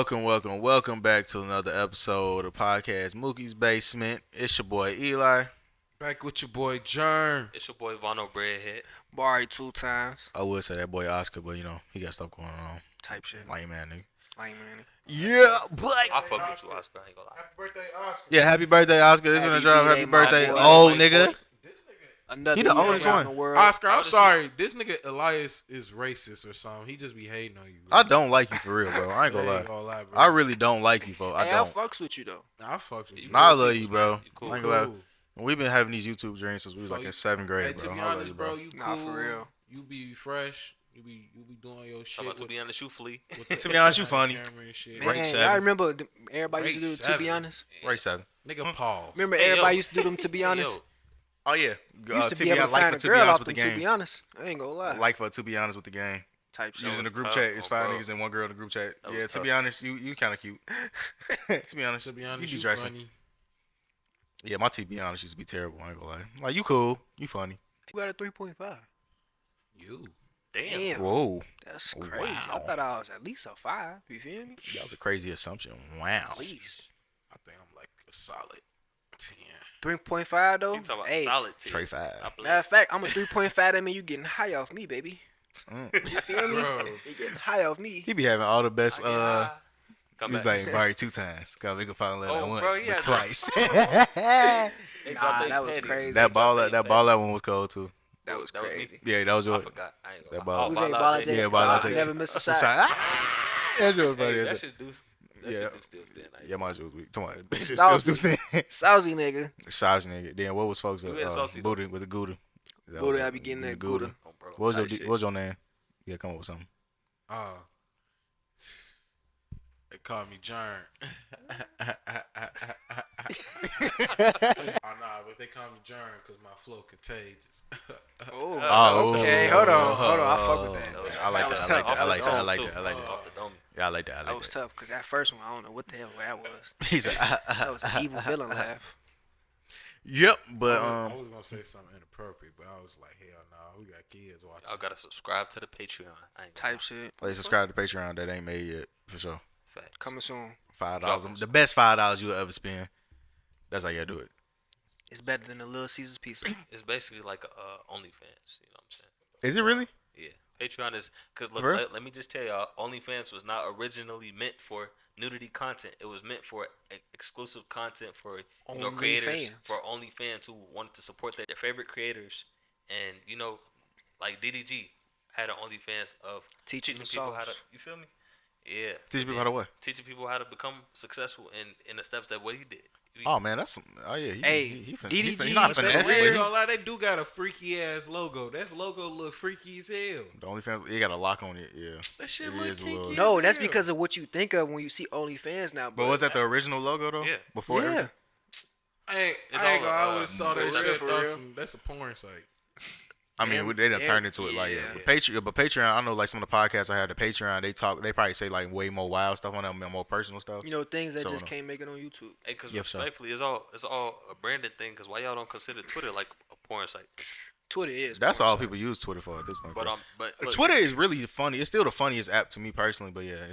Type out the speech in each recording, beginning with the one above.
Welcome back to another episode of podcast Mookie's Basement. It's your boy Eli. Back with your boy Jern. It's your boy Vano Breadhead. Barry 2 times. I would say that boy Oscar, but he got stuff going on. Type shit. Lame man, nigga. Lame man. Yeah, but I fuck with you, Oscar. I ain't gonna lie. Happy birthday, Oscar. yeah, happy birthday, Oscar. This one Happy drive. birthday, Happy my birthday, boy. old nigga. Another He the year oldest around one. the world. Oscar, How I'm does sorry. This nigga Elias is racist or something. He just be hating on you. I don't like you for real, bro. I ain't gonna lie. bro. I really don't like you, folks. I Hey, don't. fucks with you though. Nah, I fucks with you. Nah, I love you, bro. You cool. I ain't gonna lie. We've been having these YouTube dreams since we was So like in you- 7th grade, Hey, bro. to be I love honest, you, bro, you cool. Nah, for real. You be fresh. You be doing your shit. Talking about to be honest, you flea. To be honest, you funny. Camera and shit. Right. Man, seven. I remember everybody used to do Rate them, to be 7. honest. Right 7. Nigga, pause. Remember Hey, everybody yo. used to do them, to be honest. Yo, Oh yeah. Used to to be be able to like find for a to be girl honest off with the them, to game. be honest. I ain't gonna lie. Like for to be honest with the game. Type shit. Using the was group tough, chat, it's 5 bro. niggas and 1 girl in the group chat. That Yeah, was to be tough. honest, you kind of cute. To be honest, To be you honest, be you dressing. funny. Yeah, my to be honest used to be terrible. I ain't gonna lie. Like you cool, you funny. You got a 3.5. You. damn. Whoa, That's crazy. I Wow. thought I was at least a 5. You feel me? that was a crazy assumption. Wow. At least. I think I'm like a solid 10. 3.5 though. You talking about Hey, solid team. Trey 5. I believe. matter of fact, I'm a 3.5. That mean you getting high off me, baby. You feel me? Bro. You getting high off me. He be having all the best. Come He's back. like Barry 2 times. Cause we can fall in love Oh, once, bro, but yeah, twice. They Nah, dropped they that was panties. crazy. that ball, They that dropped ball, that one was cold too. That was That was me. crazy. Yeah, that was I yours. forgot. I ain't That gonna ball. lie. Who's Oh, ain't Bala Bala J. Yeah, Bala J. J. Never miss a That's shot. That's yours, buddy. Hey, That's that it. shit do. That Yeah. shit do still stand. I ain't Yeah, my was weak. Come on, bitch. Saucy. Still stand. Sousy nigga. Sausage nigga. Then what was folks? You had saucy, though? Booty with the Gouda. Booty, I be getting that Gouda. Oh, bro. What was Type your shit. What was your name? Yeah, come up with something. They call me Jern. Oh, nah, but they call me Jern because my flow contagious. Oh, Oh, okay. Hold on. I fuck with that. I like That that. was I like tough. that. I like that. I Off like the that. I dome, like too. that. Off the dome. Yeah, I like that. I That like was that. tough because that first one, I don't know what the hell that was. He's like, That was an evil villain laugh. Yep, but I was gonna say something inappropriate, but I was like, hell no, we got kids watching. Y'all gotta subscribe to the Patreon. I ain't gonna Type lie. shit. like subscribe to Patreon that ain't made yet for sure. Facts. Coming soon. $5, the best $5 you'll ever spend. That's how you gotta do it. It's better than the Little Caesars pizza. It's basically like a OnlyFans. You know what I'm saying? Is it really? Yeah. Patreon is because look. For real? Let me just tell y'all, OnlyFans was not originally meant for nudity content. It was meant for exclusive content for creators, OnlyFans. for OnlyFans who wanted to support their favorite creators, and like DDG had an OnlyFans of Teaching teaching people how to. sauce. You feel me? Yeah. Teach people how to what? Teaching people how to become successful in the steps that what he did. Oh man, that's some. Oh yeah, Hey, he not DDG, finesse, I but ain't he, gonna lie, they do got a freaky ass logo. That logo look freaky as hell. the only fan, he got a lock on it. Yeah, That shit It look is a little- kinky. No, as that's hell. because of what you think of when you see OnlyFans now. but was that the original logo though? Yeah. Before Yeah. everything? I ain't It's gonna lie, I all, always saw that for shit. real. That's a porn site. I mean, they done Yeah, turned into it like yeah. But Patreon. I know like some of the podcasts I had the Patreon. They probably say like way more wild stuff on them, more personal stuff. You know, things that So, just no. can't make it on YouTube. Hey, cause Yeah, for sure. respectfully, it's all a branded thing. Cause why y'all don't consider Twitter like a porn site? Twitter is. That's porn all site. people use Twitter for at this point. But look, Twitter is really funny. It's still the funniest app to me personally. But yeah,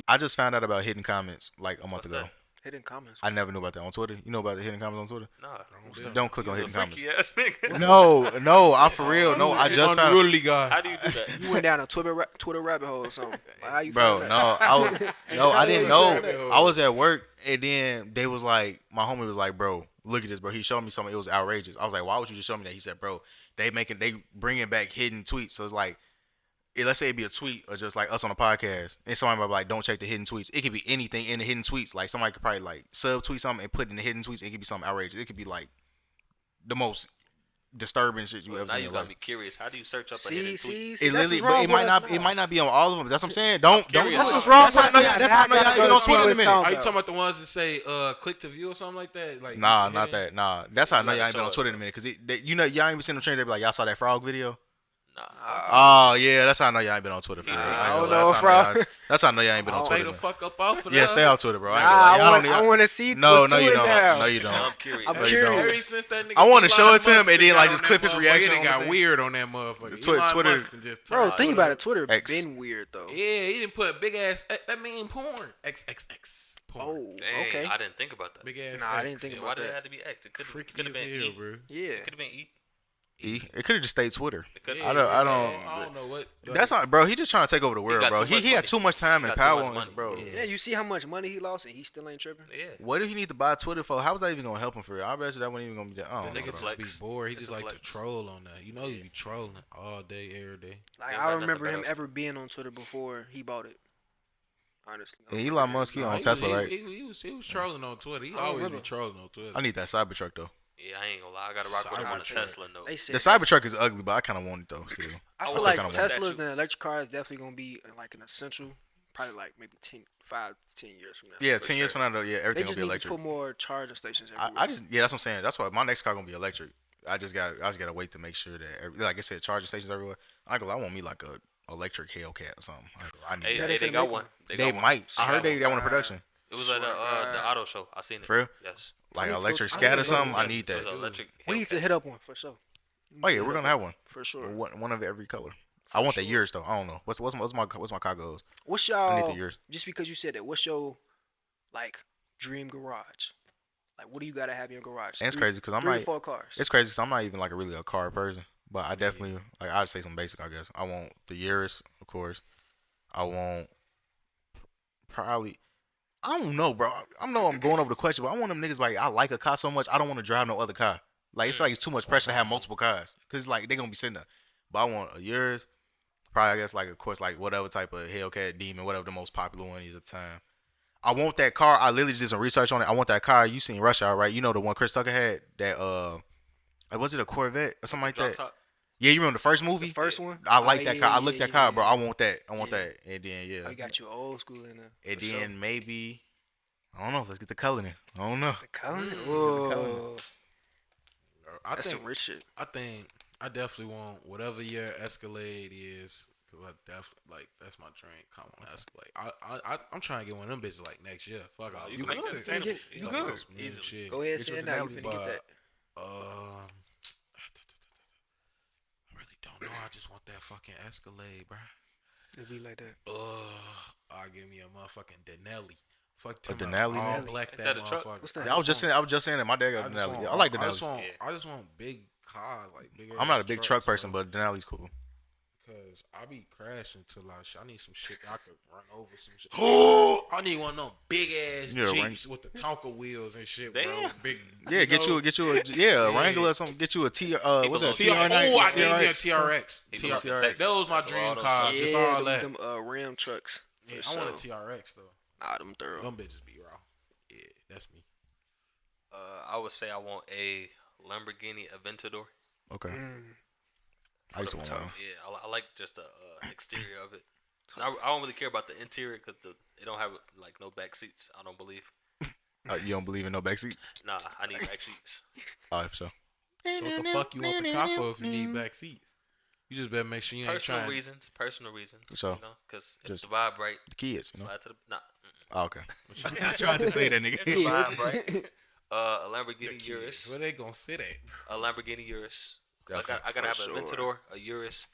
I just found out about hidden comments like a month What's ago. that? Hidden comments. I never knew about that on Twitter. You know about the hidden comments on Twitter? Nah, Don't click on He's a hidden comments. freaky ass nigga. No, I'm for real. No, I just found. Unruly guy. How do you do that? You went down a Twitter rabbit hole or something. How you Bro, found no, that? I didn't know. Rabbit hole. I was at work and then they was like, my homie was like, bro, look at this, bro. He showed me something. It was outrageous. I was like, why would you just show me that? He said, bro, they bringing back hidden tweets. So it's like, let's say it be a tweet or just like us on a podcast, and somebody might be like, don't check the hidden tweets. It could be anything in the hidden tweets. Like somebody could probably like subtweet something and put it in the hidden tweets. It could be something outrageous. It could be like the most disturbing shit you Well, ever now seen. you in your got me life. curious. How do you search up a hidden tweet? See, It that's literally, what's wrong but with us it now. might not be on all of them. That's what I'm saying. Don't do curious. it. That's what's wrong That's how I with know us. y'all. That's how I know y'all Now I ain't been on gotta Twitter in a see what minute. it's Are you about. talking about the ones that say click to view or something like that? Like Nah, hidden- not that. Nah, that's how I know You y'all ain't gotta been on show Twitter us, in a minute. Cause y'all ain't been seeing them trends. They be like, y'all saw that frog video. Nah. Oh yeah, that's how I know y'all ain't been on Twitter for real. Nah, I I ain't don't gonna lie. know, That's how I bro. know y'all. That's how I know y'all ain't been on Stay Twitter. the Man. fuck up off of Yeah, that. stay off Twitter, bro. I ain't Nah, gonna lie. Y'all don't. I want to see No, what's no, to you it don't. now. No, you Now I'm don't. curious. I'm No, you don't. Ever curious. since that nigga I wanna Elon show it to him Musk and then, got like, on just that clip his motherfucker, reaction It on got the thing. weird on that motherfucker. Twitter- Elon Twitter- Musk just Bro, turned think about it. Twitter X. been weird though. Yeah, he didn't put a big ass. That mean porn. XXX porn. Oh, Dang, okay. I didn't think about that. Big ass. Nah, I X. didn't think Yeah, about why did it that. have to be X? It could Freaky have as been hell, E. bro. Yeah. It could have been E. It could have just stayed Twitter. It could. Yeah, I don't. I I don't. know what. That's not, bro. He just trying to take over the world, got bro. too much He had money. too much time He and got too power much on his, money. bro. Yeah. Yeah, you see how much money he lost and he still ain't tripping. Yeah. What do he need to buy Twitter for? How was that even gonna help him for real? I bet you that wasn't even gonna be that. I don't The know, nigga bro. flex. Just be bored. He It's just a like to flex. troll on that. You know, you be trolling all day, every day. Like Ain't I got nothing remember him better. ever being on Twitter before he bought it. Honestly. I And remember Elon him. Musk, he Nah, on was- Tesla, right? He was trolling on Twitter. He I don't always be remember. trolling on Twitter. I need that Cybertruck though. Yeah, I ain't gonna lie. I gotta rock with him on a Cybertruck. Tesla note. They said The Cybertruck is ugly, but I kind of want it though. Still, I I feel still like kinda want that. Teslas Statue. and electric cars definitely gonna be like an essential. Probably like maybe 5 to 10 years from now. yeah, for 10 years sure. from now, though, yeah, They everything just gonna be need to electric. put more charging stations everywhere. I just, yeah, that's what I'm saying. That's why my next car gonna be electric. I just gotta wait to make sure that, like I said, charging stations everywhere. I want me like a electric Hellcat or something. I need Hey, that. they they finna got make one. one. They They got one. might. I heard they got one in God. production. It was at Swear to the God. auto show. I seen it. For real? Yes. Like need an to go electric to- I scat need or to go something. to- I Yes, need it was that. an electric. We need to Hellcat. hit up one for sure. Oh yeah, we're gonna have one. For sure. One of every color. I want the yours though. I don't know. What's my car goes? What's I need y'all? the yours. Just because you said that, what's your like dream garage? Like, what do you gotta have in your garage? And it's crazy because I'm 3 not. to 4 cars. It's crazy because I'm not even like a really a car person. But I definitely like. I'd say some basic. I guess I want the Yaris, of course. I want probably. I don't know, bro. I know I'm going over the question, but I want them niggas like I like a car so much. I don't want to drive no other car. Like I feel like it's too much pressure to have multiple cars because like they gonna be sitting there. But I want a Yaris. Probably I guess like of course like whatever type of Hellcat Demon, whatever the most popular one is at the time. I want that car. I literally did some research on it. I want that car. You seen Rush Hour, right? You know the one Chris Tucker had. That was it a Corvette or something like Drop that? top. Yeah, you remember the first movie? The first one. I like Oh, that yeah, car. I yeah, looked that yeah, car, bro. yeah. I want that. I want Yeah. that. And then yeah. I got you old school in there. And for sure. then maybe I don't know. Let's get the color in. I don't know. The color. the color. Whoa, I that's think some rich shit. I definitely want whatever your Escalade is. Cause I definitely like that's my dream. Come on, Escalade. I'm trying to get one of them bitches like next year. Fuck all. You You can make good. that attainable. You Talking good. about some new Easily. shit. Go ahead, Get say your it now. You Denali, finna get that. I really don't know. I just want that fucking Escalade, bro. It'll be like that. I'll give me a motherfucking Denali. Fuck A Tim Denali, all man? black Ain't that that a truck? motherfucker. What's that? I was just saying that my dad got a Denali. I like Denali. I just want big cars, like big. I'm not a ass big trucks, truck person, bro. but Denali's cool. Cause I be crashing till I need some shit that I could run over some shit. Oh, I need one of them big ass You need a Jeeps with the Tonka wheels and shit, bro. Damn. Big, Yeah, get you a Yeah. Wrangler or something. Get you a T. What's that? People TR. gonna TR9. Oh, I need me a TRX. TRX. He TR. belongs in TRX. Texas. That was my That's where all dream those car. trucks- Just Yeah, all that. them Ram trucks. Yeah, for I want a sure. TRX though. Nah, them thorough. Them bitches be raw. Yeah, that's me. I would say I want a Lamborghini Aventador. Okay. Mm. I used to want one. Yeah, I like just the exterior of it. I don't really care about the interior because it don't have like no back seats. I don't believe. You don't believe in no backseat? Nah, I need back seats. Oh, for sure. So what the fuck you want the car for if you need back seats? You just better make sure you ain't Personal trying. reasons. Personal reasons. So, you know, because if just- the vibe right, The kids, you know. slide to the nah. Oh, okay. I tried to say that, If the nigga. vibe right. A The Lamborghini kids. Urus. Where they gonna sit at? A Lamborghini Urus. So I Definitely. gotta have For an sure. Aventador, a Urus,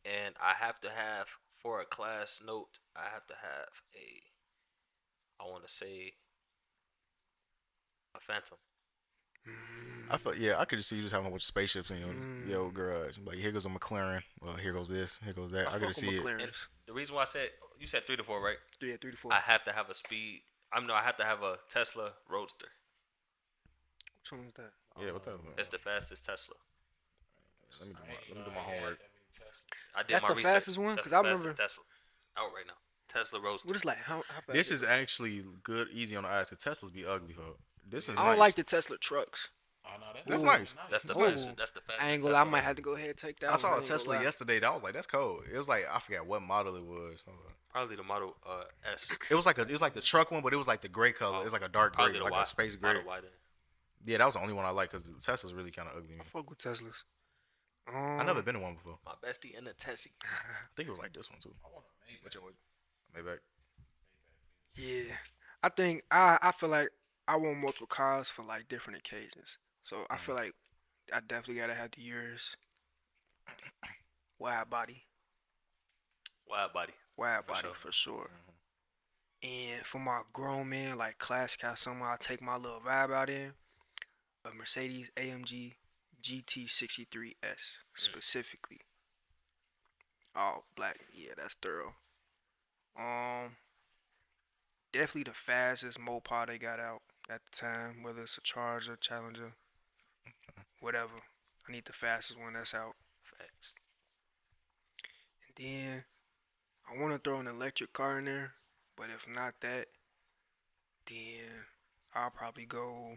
and I have to have for a class note. I have to have I want to say a Phantom. I felt I could just see you just having a bunch of spaceships in your garage. Like here goes a McLaren. Well, here goes this. Here goes that. I could just see it. And the reason why I said you said 3 to 4, right? Yeah, 3 to 4. I have to have a speed. I have to have a Tesla Roadster. Which one is that? Yeah, what the? It's the fastest Tesla. Let me do my homework. I did That's my the research. fastest one? That's 'Cause the I fastest remember- Tesla out right now. Tesla Roadster. What is like? How fast? This is actually good, easy on the eyes. The Teslas be ugly, folks. This is I don't nice. like the Tesla trucks. Oh, no, That's Ooh. nice. That's the Ooh. fastest. That's the fastest. I ain't gonna lie. I Tesla. might have to go ahead and take that. I one. saw a ain't gonna Tesla lie. yesterday. That I was like, that's cold. It was like I forgot what model it was. Hold on. Probably the Model S. It was like the truck one, but it was like the gray color. It was like a dark gray, Probably the like Y. a space gray. Model Y then. Yeah, that was the only one I liked because the Tesla's really kind of ugly. I fuck with Teslas. I never been to one before. My bestie in the Tessie. I think it was like this one too. I want a Maybach. Which one? Maybach. Yeah, I think I feel like I want multiple cars for like different occasions. So I feel like I definitely gotta have the yours wide body, Wide body. wide For body sure. for sure. And for my grown man, like classic house, somewhere I take my little vibe out in, a Mercedes AMG GT63S specifically, all black. Yeah, that's thorough. Um, Definitely the fastest moped they got out at the time, whether it's a Charger, Challenger, whatever. I need the fastest one that's out. Facts. And then I want to throw an electric car in there, but if not that, then I'll probably go.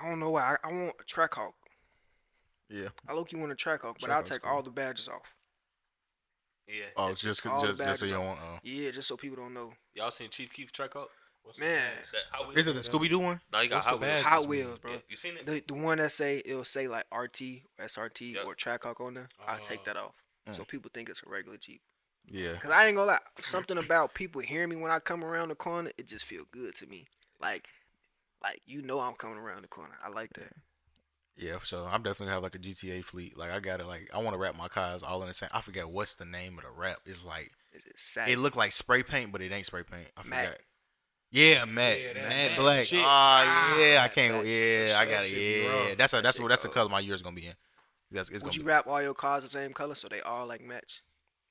I don't know why. I want a Trackhawk. Yeah. I look you want a Trackhawk, but I'll Trackhawk's take cool. all the badges off. Yeah. Oh, It's just all the just so badges you don't off. want. Yeah, just so people don't know. y'all seen Chief Keef track out? What's Man, That Hot Wheels? Is it the Scooby Doo one? No, he got What's Hot the Wheels. badge? Hot man. Wheels, bro. Yeah, you seen it? The one that it'll say like RT, SRT, Yep. or Trackhawk on there. I take Oh. that off, so Mm. people think it's a regular Jeep. Yeah. Cause I ain't gonna lie, something about people hearing me when I come around the corner, it just feel good to me. Like I'm coming around the corner. I like that. Yeah, for sure. I'm definitely gonna have like a GTA fleet. Like I gotta like I want to wrap my cars all in the same. I forget what's the name of the wrap. It's like Is it sad? it look like spray paint, but it ain't spray paint. I Matte. forgot. Yeah, matte, Yeah, that matte matte black. shit. Yeah, I Matte can't. black, Yeah, for I sure. got That it. shit be Yeah, rough. that's That that's shit what that's the cold. color my year's gonna be in. It's Would gonna you be. wrap all your cars the same color so they all like match,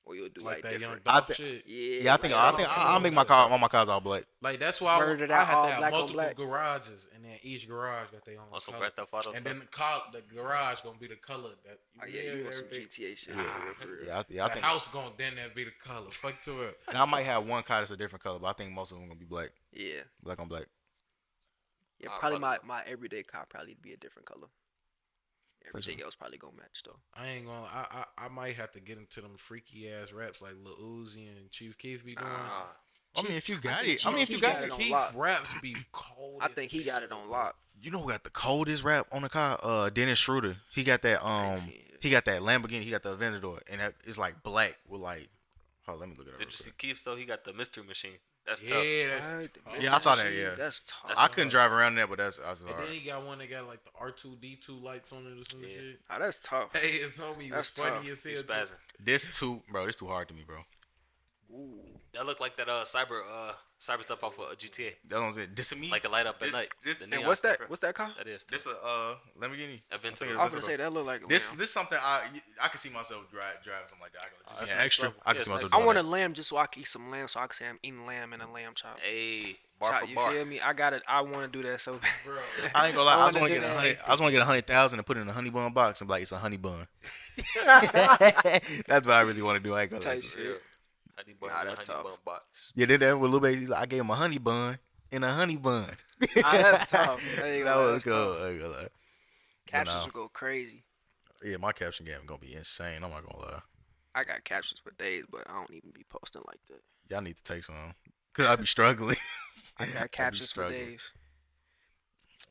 or you'll do Like like, that Young different? Dolph I shit. Yeah, I think like, I'll make my car all my cars all black. Like that's why Murdered I out had all to have black on multiple black. garages, and then each garage got their own On some color. Grand Theft Auto And stuff. then the garage gonna be the color that Oh yeah, you want some everything. GTA shit? Yeah, For real. yeah, I The think. house gonna then be the color. Fuck to it. And I might have one car that's a different color, but I think most of them gonna be black, Yeah, black on black. yeah. I'll Probably probably my everyday car probably be a different color. For Everything sure. else probably gonna match though. I ain't gonna. I might have to get into them freaky ass raps like Lil Uzi and Chief Keef be doing. I mean, if you got think it, I mean, if Chief you Keef got got it, it on Keef lock. raps be cold. I think he got it on lock. you know who got the coldest rap on the car? Dennis Schroeder. He got that I ain't seen it. he got that Lamborghini. He got the Aventador, and it's like black with like. Hold on, let me look it up. Did real you see quick. Keith though? He got the mystery machine. That's tough. Yeah, that's Alright, tough. the Yeah, I saw that, machine, yeah. That's tough. That's I couldn't drive around there, but that's And hard. then he got one that got like the R2D2 lights on it or some Yeah. shit. Oh, that's tough. Hey, his homie was That's funny tough. as He's hell. too. spazzing. This too hard to me, bro. Ooh. That look like that cyber stuff off of GTA. That's what I'm saying. This is me. Like it light up at This- night. this- The and And neon what's that? stuff. What's that car? That is This tough. Lamborghini. Aventador. I think I it's was gonna say Aventador. that look like a This lamb. something I can see myself driving something like that. I can just that's be next extra. level. I can Yeah, see it's myself. next I doing want a that. lamb just so I can eat some lamb, so I can say I'm eating lamb in a lamb chop. Hey, bar Chop, for you bar. feel me? I got it. I want to do that so bad. Bro, I ain't gonna lie. I I was wanna gonna do get that. I was gonna get 100,000 and put it in a honey bun box and be like it's a honey bun. That's what I really want to do. I ain't gonna lie. Type to you. shit. Yeah. Honey bun, Nah, in a that's honey tough. bun box. Yeah, did that with Lil Baby. He's like, I gave him a honey bun in a honey bun. Nah, that's tough. I ain't That gonna lie, was that's tough. cool. I ain't gonna lie. Captions nah. will go crazy. Yeah, my caption game gonna be insane. I'm not gonna lie. I got captions for days, but I don't even be posting like that. Y'all need to take some, cause I be struggling. I be got captions for struggling. days.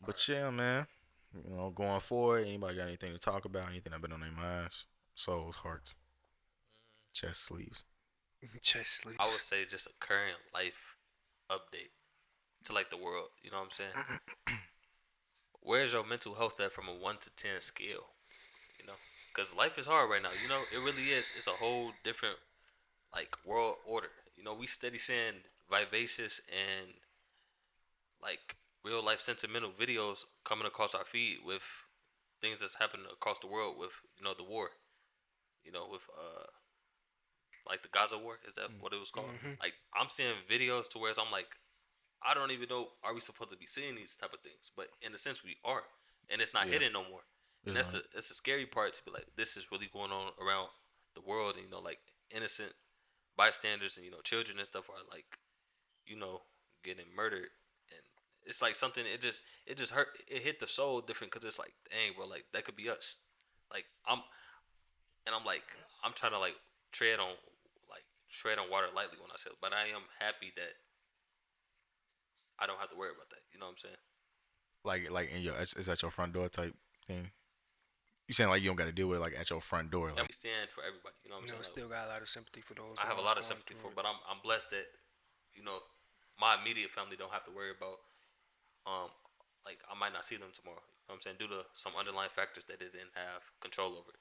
But yeah, man. You know, going forward, anybody got anything to talk about? Anything that been on their minds, souls, hearts, chest, sleeves? Chest sleep. I would say just a current life update to like the world. You know what I'm saying? Where's your mental health at from a 1 to 10 scale? You know, because life is hard right now. You know, it really is. It's a whole different like world order. You know, we steady seeing vivacious and like real life sentimental videos coming across our feed with things that's happening across the world with the war. You know, with like the Gaza war, is that what it was called? Mhm. Like I'm seeing videos to where I'm like, I don't even know, are we supposed to be seeing these type of things? But in a sense, we are, and it's not Yeah. hidden no more. And It's that's the scary part, to be like, this is really going on around the world, and like innocent bystanders and children and stuff are like, getting murdered, and it's like something. It just hurt. It hit the soul different because it's like, dang, bro, like that could be us. Like I'm like, I'm trying to like tread on water lightly when I say it, but I am happy that I don't have to worry about that. You know what I'm saying? Like in your is that your front door type thing? You saying like you don't got to deal with it like at your front door, That like we stand for everybody. You know what I'm You know, saying? Like, still got a lot of sympathy for those I have a ones lot of going sympathy for, through it. but I'm blessed that you know my immediate family don't have to worry about um like I might not see them tomorrow. You know what I'm saying? Due to some underlying factors that they didn't have control over.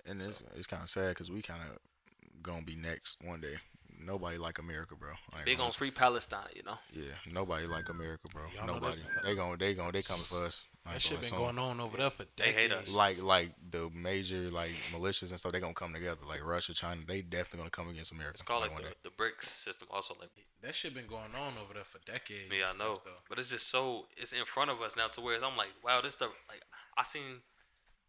and So it's kind of sad because we kind of gonna be next one day. Nobody like America, bro. I ain't big gonna on hold free Palestine, you know. you. Yeah, nobody like America, bro. Y'all know Nobody. They coming for us. I that ain't shit gonna been assume. going on over there for They hate decades. us. Like the major like militias and stuff, they gonna come together. Like Russia, China, they definitely gonna come against America. It's called Like like one day. the BRICS system also like That shit been going on over there for decades. yeah, I and know. stuff, though. But it's just so it's in front of us now to where I'm like, wow, this stuff like I seen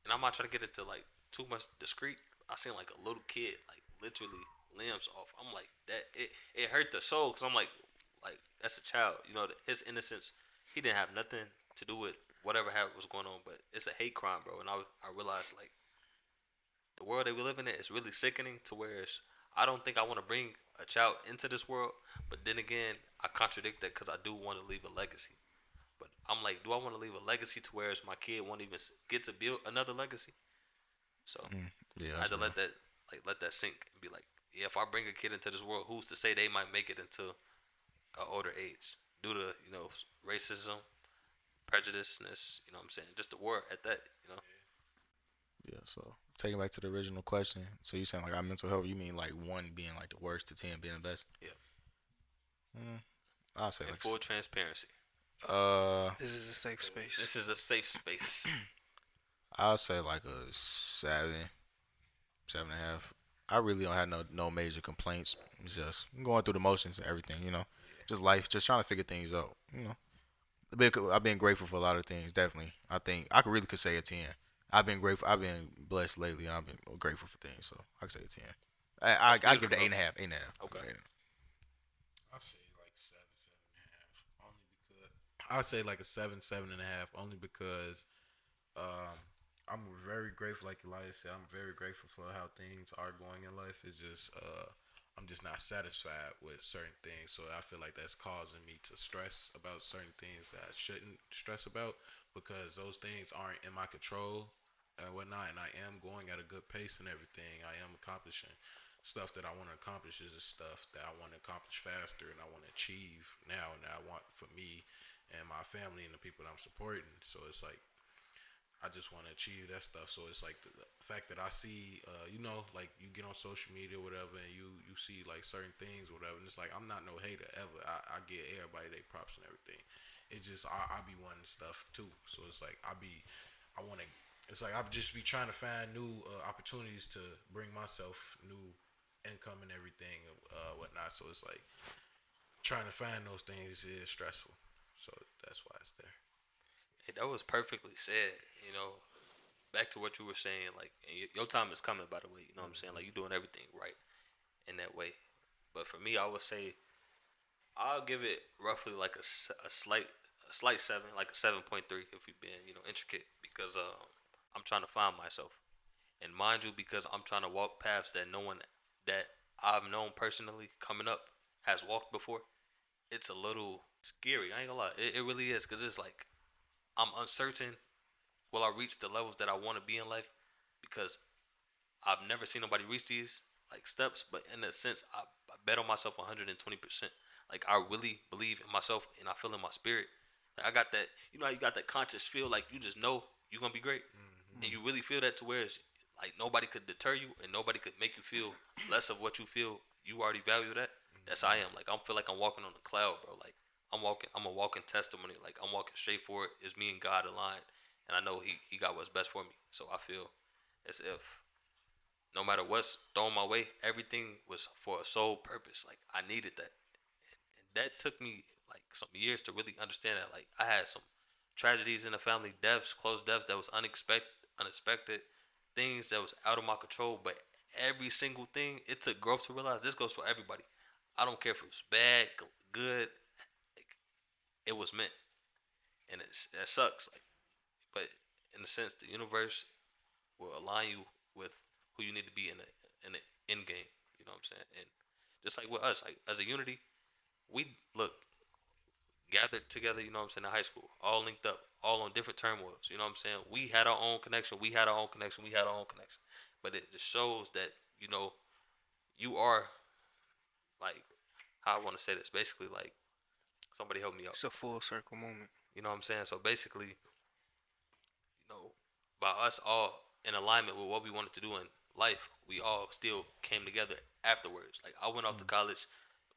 and I'm not trying to get into like too much discreet. I seen like a little kid like literally limbs off. I'm like that it hurt the soul because I'm like that's a child. You know his innocence. He didn't have nothing to do with whatever was going on. But it's a hate crime, bro. And I realized like the world that we live in is really sickening to where I don't think I want to bring a child into this world. But then again, I contradict that because I do want to leave a legacy. But I'm like, do I want to leave a legacy to where my kid won't even get to build another legacy? So Yeah, I that's had to real. let that sink and be like, yeah, if I bring a kid into this world, who's to say they might make it into an older age due to racism, prejudiceness, you know what I'm saying, just the war at that, you know. Yeah. So taking back to the original question. So you saying like our mental health? You mean like one being like the worst to 10 being the best? Yeah, Mm, I'll say in like full transparency. This is a safe space. This is a safe space. I'll say like a 7, 7.5. I really don't have no major complaints. It's just going through the motions and everything, Just life, just trying to figure things out. I've been grateful for a lot of things, definitely. I think I could say a 10. I've been grateful. I've been blessed lately, and I've been grateful for things. So I could say a 10. That's I give beautiful, it an eight bro. and a half. Eight and a half. Okay. I say like 7, 7.5. Only because I'd say like a 7, 7.5. Only because um, I'm very grateful. Like Elias said, I'm very grateful for how things are going in life. It's just I'm just not satisfied with certain things. So I feel like that's causing me to stress about certain things that I shouldn't stress about because those things aren't in my control and whatnot. And I am going at a good pace and everything. I am accomplishing stuff that I want to accomplish. Is stuff that I want to accomplish faster and I want to achieve now and that I want for me and my family and the people that I'm supporting. So it's like I just want to achieve that stuff. So it's like the fact that I see, like you get on social media or whatever, and you see like certain things or whatever. And it's like I'm not no hater ever. I get everybody their props and everything. It's just I be wanting stuff too. So it's like I want to. It's like I just be trying to find new opportunities to bring myself new income and everything, whatnot. So it's like trying to find those things is stressful. So that's why it's there. Hey, that was perfectly said. You know, back to what you were saying, like and your time is coming. By the way, you know what I'm saying. Like you're doing everything right in that way. But for me, I would say I'll give it roughly like a slight 7, like a 7.3 if we've been intricate because I'm trying to find myself and mind you because I'm trying to walk paths that no one that I've known personally coming up has walked before. It's a little scary. I ain't gonna lie. It really is because it's like I'm uncertain. Will I reach the levels that I want to be in life? Because I've never seen nobody reach these like steps, but in a sense, I bet on myself 120%. Like I really believe in myself, and I feel in my spirit. Like, I got that. You know, how you got that conscious feel, like you just know you're gonna be great, and you really feel that to where it's like nobody could deter you, and nobody could make you feel less of what you feel. You already value that. That's how I am. Like I feel like I'm walking on a cloud, bro. Like I'm walking. I'm a walking testimony. Like I'm walking straight forward. It's me and God aligned, and I know He got what's best for me. So I feel as if no matter what's thrown my way, everything was for a sole purpose. Like I needed that, and that took me like some years to really understand that. Like I had some tragedies in the family, deaths, close deaths that was unexpected things that was out of my control. But every single thing, it took growth to realize this goes for everybody. I don't care if it was bad, good, like, it was meant, and that sucks. Like, but in a sense, the universe will align you with who you need to be in the end game. You know what I'm saying? And just like with us, like as a unity, we look. gathered together, you know what I'm saying, in high school, all linked up, all on different turmoils, you know what I'm saying? We had our own connection, we had our own connection, we had our own connection. But it just shows that, you know, you are like, how I want to say this, basically like, somebody help me out. It's a full circle moment. You know what I'm saying? So basically, you know, by us all in alignment with what we wanted to do in life, we all still came together afterwards. Like I went off to college,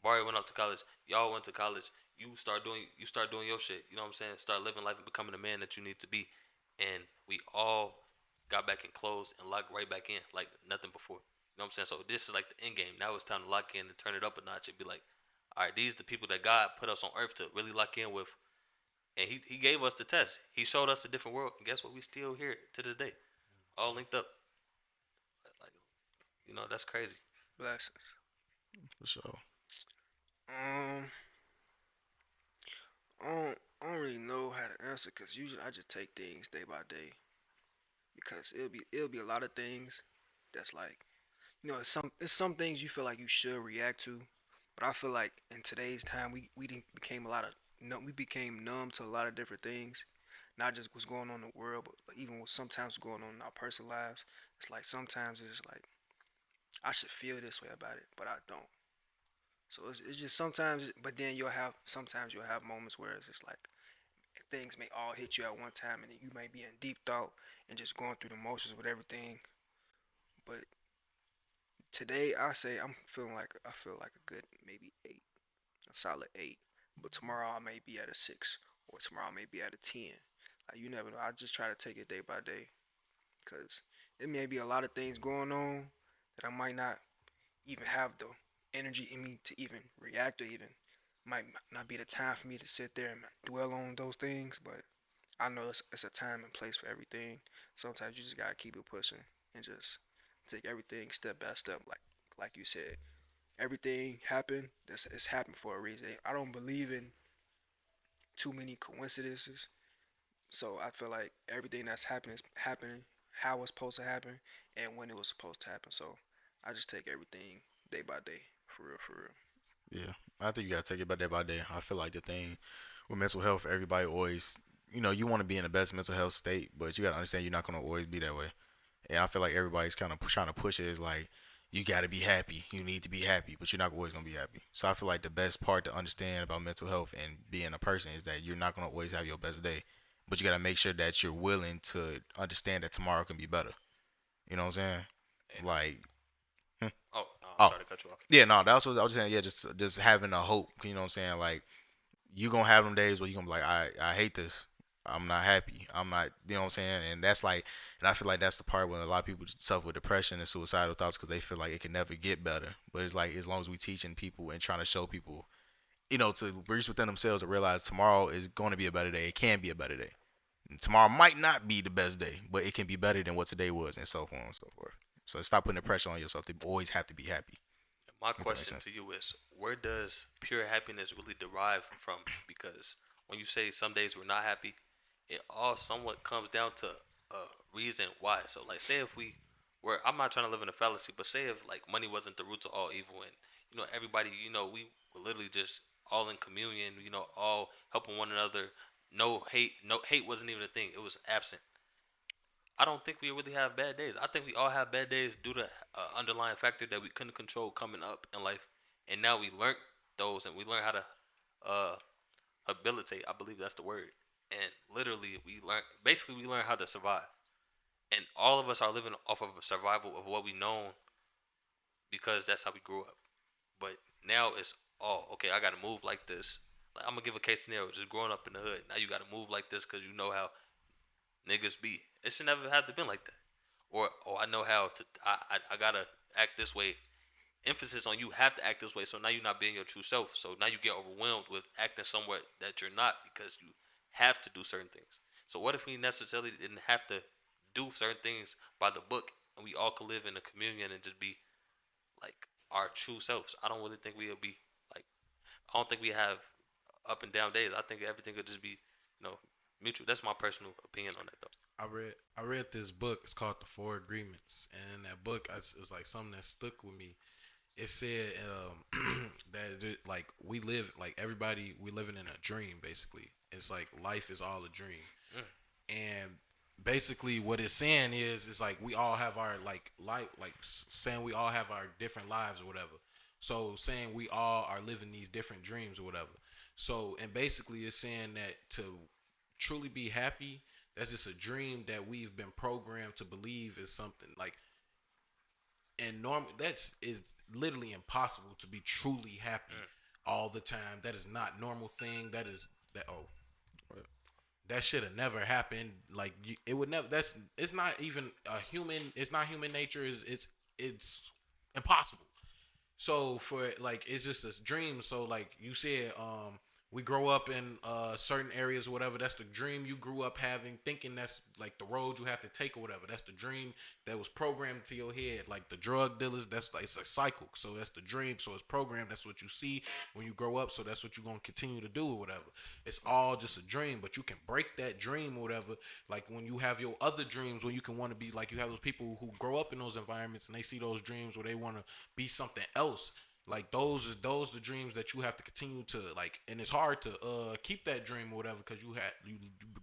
Barry went off to college, y'all went to college. You start doing your shit. You know what I'm saying? Start living life and becoming the man that you need to be. And we all got back in closed and locked right back in like nothing before. You know what I'm saying? So this is like the end game. Now it's time to lock in and turn it up a notch and be like, all right, these are the people that God put us on earth to really lock in with, and he gave us the test. He showed us a different world, and guess what? We still here to this day, all linked up. Like, you know, that's crazy. Blessings. For sure. Um, I don't really know how to answer because usually I just take things day by day because it'll be a lot of things that's like, it's some things you feel like you should react to, but I feel like in today's time we didn't became a lot of no, we became numb to a lot of different things, not just what's going on in the world, but even what sometimes what's going on in our personal lives. It's like sometimes it's like I should feel this way about it, but I don't. So it's just sometimes, but then sometimes you'll have moments where it's just like things may all hit you at one time, and you may be in deep thought and just going through the motions with everything. But today, I feel like a good maybe 8, a solid 8. But tomorrow I may be at a 6, or tomorrow I may be at a 10. Like you never know. I just try to take it day by day, cause it may be a lot of things going on that I might not even have the energy in me to even react, or even might not be the time for me to sit there and dwell on those things. But I know it's a time and place for everything. Sometimes you just gotta keep it pushing and just take everything step by step. Like you said, everything happened. It's happened for a reason. I don't believe in too many coincidences. So I feel like everything that's happening is happening how it's supposed to happen and when it was supposed to happen. So I just take everything day by day, for real, for real. Yeah, I think you gotta take it by day by day. I feel like the thing with mental health, everybody always, you want to be in the best mental health state, but you gotta understand you're not gonna always be that way. And I feel like everybody's kind of trying to push it is like you gotta be happy, you need to be happy, but you're not always gonna be happy. So I feel like the best part to understand about mental health and being a person is that you're not gonna always have your best day, but you gotta make sure that you're willing to understand that tomorrow can be better. You know what I'm saying? And Like, hmm? oh, no, I'm Oh, sorry to cut you off. yeah, no, that's what I was saying. Yeah, just having a hope. You know what I'm saying? Like you gonna have them days where you gonna be like, I hate this. I'm not happy. I'm not. You know what I'm saying? And that's like, and I feel like that's the part when a lot of people suffer with depression and suicidal thoughts because they feel like it can never get better. But it's like as long as we teaching people and trying to show people, to reach within themselves to realize tomorrow is going to be a better day. It can be a better day. And tomorrow might not be the best day, but it can be better than what today was, and so on and so forth. So stop putting the pressure on yourself to always have to be happy. My If that makes question sense. to you is, where does pure happiness really derive from? Because when you say some days we're not happy, it all somewhat comes down to a reason why. So, like, say if we were, I'm not trying to live in a fallacy, but say if like money wasn't the root of all evil, and everybody, we were literally just all in communion, all helping one another. No hate, no hate wasn't even a thing. It was absent. I don't think we really have bad days. I think we all have bad days due to underlying factor that we couldn't control coming up in life, and now we learned those, and we learn how to uh, habilitate. I believe that's the word. And literally, we learn how to survive. And all of us are living off of a survival of what we know because that's how we grew up. But now it's all okay. I got to move like this. Like I'm gonna give a case scenario. Just growing up in the hood, now you got to move like this because you know how niggas be. It should never have to been like that. Or I know how to. I gotta act this way. Emphasis on you have to act this way. So now you're not being your true self. So now you get overwhelmed with acting somewhat that you're not because you have to do certain things. So what if we necessarily didn't have to do certain things by the book, and we all could live in a communion and just be like our true selves? I don't really think we'll be like. I don't think we have up and down days. I think everything could just be, mutual. That's my personal opinion on that, though. I read this book. It's called The Four Agreements, and in that book, it's like something that stuck with me it said that like we live like everybody we living in a dream basically. It's like life is all a dream, Mm. and basically what it's saying is like we all have our like life like saying we all have our different lives or whatever. So saying we all are living these different dreams or whatever. So and basically it's saying that to truly be happy, that's just a dream that we've been programmed to believe is something like and normal that's is literally impossible to be truly happy all the time. That is not normal thing. That is that that should have never happened. Like it would never. That's it's not even a human. It's not human nature. It's impossible. So for like it's just a dream. So like you said, we grow up in certain areas or whatever. That's the dream you grew up having, thinking that's like the road you have to take or whatever. That's the dream that was programmed into your head. Like the drug dealers, that's like it's a cycle. So that's the dream. So it's programmed. That's what you see when you grow up. So that's what you're gonna continue to do or whatever. It's all just a dream, but you can break that dream or whatever. Like when you have your other dreams, when you can want to be like you have those people who grow up in those environments and they see those dreams where they want to be something else. Like those the dreams that you have to continue to like, and it's hard to keep that dream or whatever because you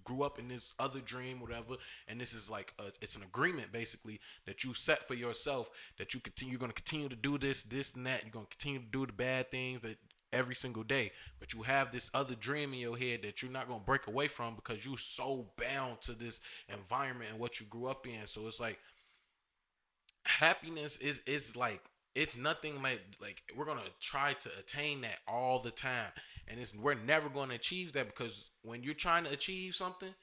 grew up in this other dream or whatever, and this is like it's an agreement basically that you set for yourself that you're gonna continue to do this and that. You're gonna continue to do the bad things that every single day, but you have this other dream in your head that you're not gonna break away from because you're so bound to this environment and what you grew up in. So it's like happiness is like it's nothing like we're gonna try to attain that all the time, and it's we're never gonna achieve that because when you're trying to achieve something,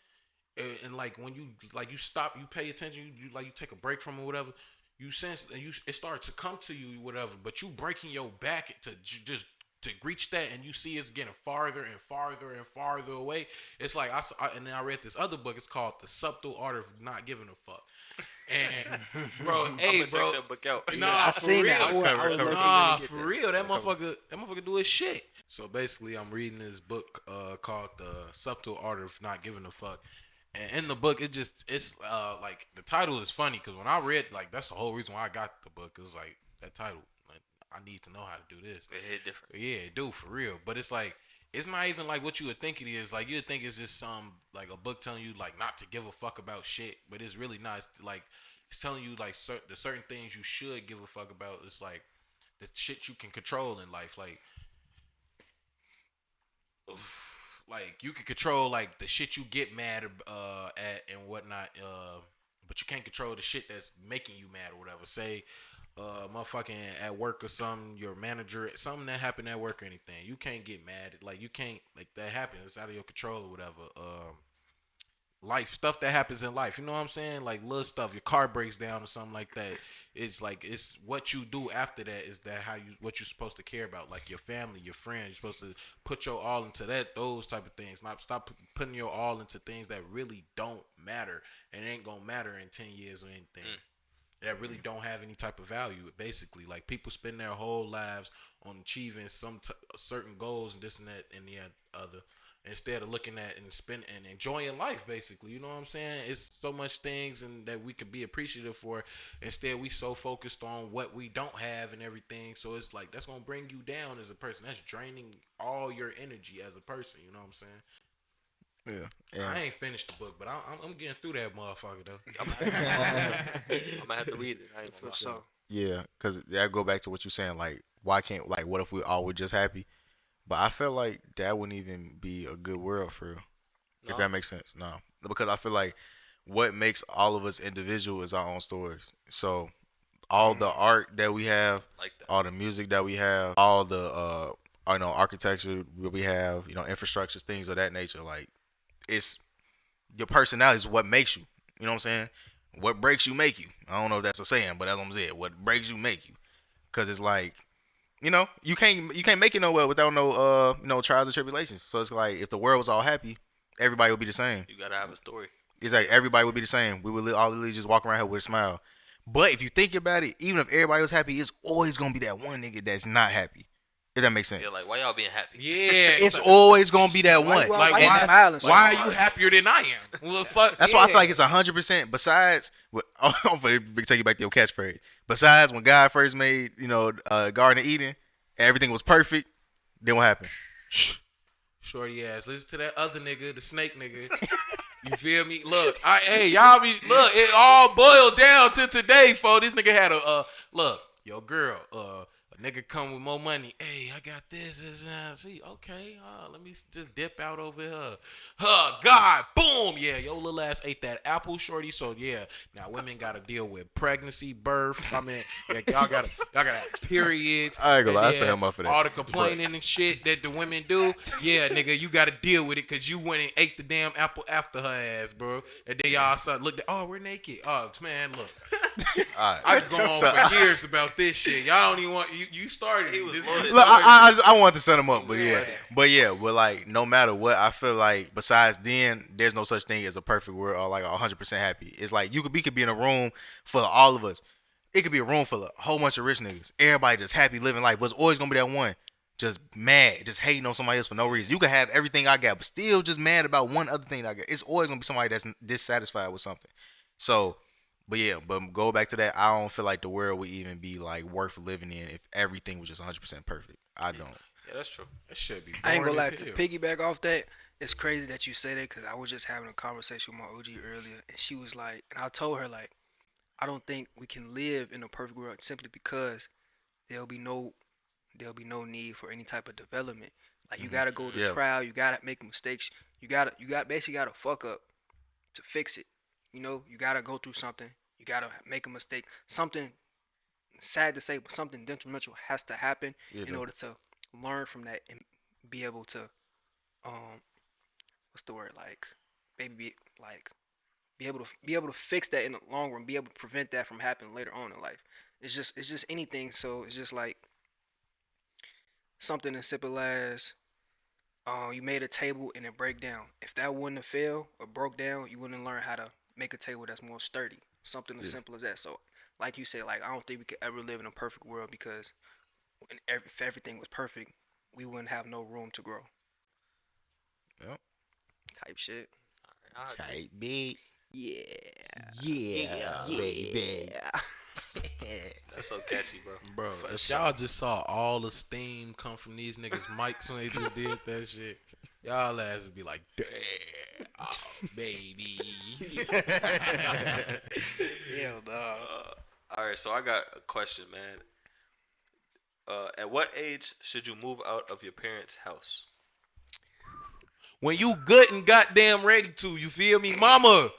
and like when you stop, you pay attention, you take a break from it, or whatever, you sense and you it starts to come to you, whatever, but you breaking your back to just to reach that, and you see it's getting farther and farther and farther away. It's like and then I read this other book. It's called The Subtle Art of Not Giving a Fuck. And bro, I'm hey, gonna bro, check that book out. nah, I for seen real, that. I was looking nah, to get for that. real, that motherfucker do his shit. So basically, I'm reading this book called The Subtle Art of Not Giving a Fuck. And in the book, it's like the title is funny because when I read like that's the whole reason why I got the book. It was like that title. Like I need to know how to do this. It hit different. Yeah, it do for real. But it's like it's not even like what you would think it is. Like you would think it's just some like a book telling you like not to give a fuck about shit. But it's really not. It's like it's telling you like the certain things you should give a fuck about. It's like the shit you can control in life. Like you can control like the shit you get mad at and whatnot. But you can't control the shit that's making you mad or whatever. Say motherfucking at work or something, your manager, something that happened at work or anything, you can't get mad. Like you can't like that happens. It's out of your control or whatever. Life stuff that happens in life. You know what I'm saying? Like little stuff. Your car breaks down or something like that. It's like it's what you do after that is that how you what you're supposed to care about. Like your family, your friends. You're supposed to put your all into that those type of things. Not stop putting your all into things that really don't matter and ain't gonna matter in 10 years or anything. That really don't have any type of value. Basically, like people spend their whole lives on achieving some certain goals and this and that and the other, instead of looking at and spend and enjoying life. Basically, you know what I'm saying? It's so much things and that we could be appreciative for. Instead, we so focused on what we don't have and everything. So it's like that's gonna bring you down as a person. That's draining all your energy as a person. You know what I'm saying? Yeah. I ain't finished the book, but I'm getting through that motherfucker though. I'm gonna have to read it. I ain't gonna For lie. sure. Yeah, because that go back to what you're saying. Like, why can't like what if we all were just happy? But I feel like that wouldn't even be a good world for real. If No, that makes sense. No, because I feel like what makes all of us individual is our own stories. So all the art that we have, like that. all the music that we have, all the architecture that we have, infrastructures, things of that nature. Like it's your personality is what makes you. You know what I'm saying? What breaks you make you. I don't know if that's a saying, but that's what I'm saying. What breaks you make you. Cause it's like you can't make it nowhere without no trials and tribulations. So it's like if the world was all happy, everybody would be the same. You gotta have a story. It's like everybody would be the same. We would all literally just walk around here with a smile. But if you think about it, even if everybody was happy, it's always gonna be that one nigga that's not happy. If that makes sense. Yeah, like why y'all being happy? Yeah, It's always gonna be that Why one. you- like why you why, smiling so why are hard? you happier than I am? Well, fuck. That's why I feel like it's 100%. Besides, I'm gonna take you back to your catchphrase. Besides, when God first made, Garden of Eden, everything was perfect. Then what happened? Shorty ass. Listen to that other nigga, the snake nigga. You feel me? Look, y'all be look. It all boiled down to today, folks. This nigga had a look. Yo, girl, a nigga come with more money. Hey, I got this. See, okay. Let me just dip out over here. God, boom. Yeah, your little ass ate that apple, shorty. So yeah, now women gotta deal with pregnancy, birth. I mean, like, y'all gotta have periods. I ain't gonna lie, I And say then I'm up for that. all the complaining and shit that the women do. Yeah, nigga, you gotta deal with it because you went and ate the damn apple after her ass, bro. And then y'all started looked at, oh, we're naked. Oh man, look. All right. I could go on for years about this shit. Y'all don't even want you started. He was This loaded. is Look, story. I want to set him up, but but like no matter what, I feel like besides then, there's no such thing as a perfect world or like 100% happy. It's like we could be in a room full of all of us. It could be a room full of a whole bunch of rich niggas. Everybody just happy living life, but it's always gonna be that one just mad, just hating on somebody else for no reason. You could have everything I got, but still just mad about one other thing that I got. It's always gonna be somebody that's dissatisfied with something. So. But go back to that. I don't feel like the world would even be like worth living in if everything was just 100% perfect. I don't. Yeah, that's true. That should be. I ain't gonna lie. boring as To hell. piggyback off that, it's crazy that you say that because I was just having a conversation with my OG earlier, and she was like, and I told her like, I don't think we can live in a perfect world simply because there'll be no need for any type of development. Like you gotta go to Yeah. trial, you gotta make mistakes, basically gotta fuck up to fix it. You gotta go through something, you gotta make a mistake. Something sad to say, but something detrimental has to happen Yeah, in order to learn from that and be able to um what's the word like maybe be able to fix that in the long run, be able to prevent that from happening later on in life. It's just anything. So it's just like something as simple as you made a table and it break down. If that wouldn't have failed or broke down, you wouldn't learn how to make a table that's more sturdy. Something as simple as that. So, like you said, like I don't think we could ever live in a perfect world because if everything was perfect, we wouldn't have no room to grow. Yep. Type shit. All right. Tight beat. Yeah. Yeah, baby. That's so catchy, bro. Bro, if y'all just saw all the steam come from these niggas' mics when they just did that shit, y'all asses be like, damn, oh, baby. Hell no. All right, so I got a question, man. At what age should you move out of your parents' house? When you good and goddamn ready to, you feel me? Mama,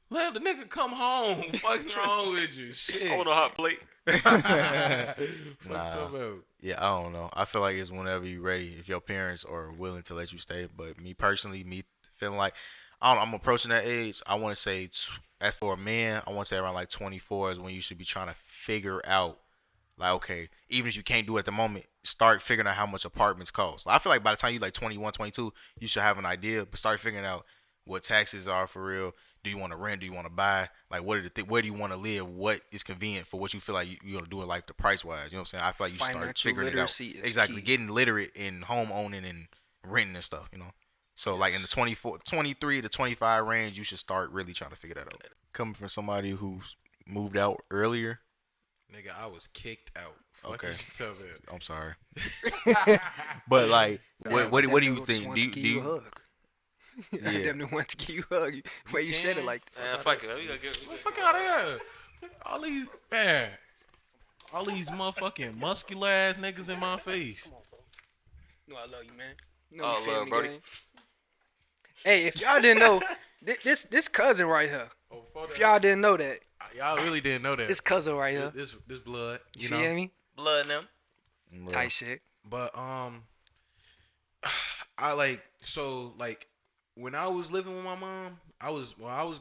let the nigga come home. Fuck's wrong with you? Shit. I want a hot plate. Fuck Nah. talking about. Yeah, I don't know. I feel like it's whenever you're ready. If your parents are willing to let you stay, but me personally, me feeling like I don't know, I'm approaching that age. I want to say, as for a man, I want to say around like 24 is when you should be trying to figure out, like, okay, even if you can't do it at the moment, start figuring out how much apartments cost. Like, I feel like by the time you like 21, 22, you should have an idea, but start figuring out what taxes are for real. Do you want to rent? Do you want to buy? Like, where do you want to live? What is convenient for what you feel like you're gonna do in life, the price wise? You know what I'm saying? I feel like you should start Financial figuring it out. literacy is Exactly, key. getting literate in home owning and renting and stuff. So like in the 23 to 25 range, you should start really trying to figure that out. Coming from somebody who's moved out earlier, Nigga, I was kicked out. Okay. Tell that. I'm sorry, but like, what do you Just think? wanted to give you a hug. I Yeah. definitely want to give you a hug. The way you said it, like Man, fuck it. Man. We gotta get. Get the fuck out of here. All these motherfucking muscular ass niggas in my face. no, I love you, man. Oh, you love, Brody. gang. Hey, if y'all didn't know, this cousin right here. If y'all didn't know that, Y'all really didn't know that. this cousin right here. This blood, You you feel know. me? Blood in them. Tight shit. But I like when I was living with my mom, I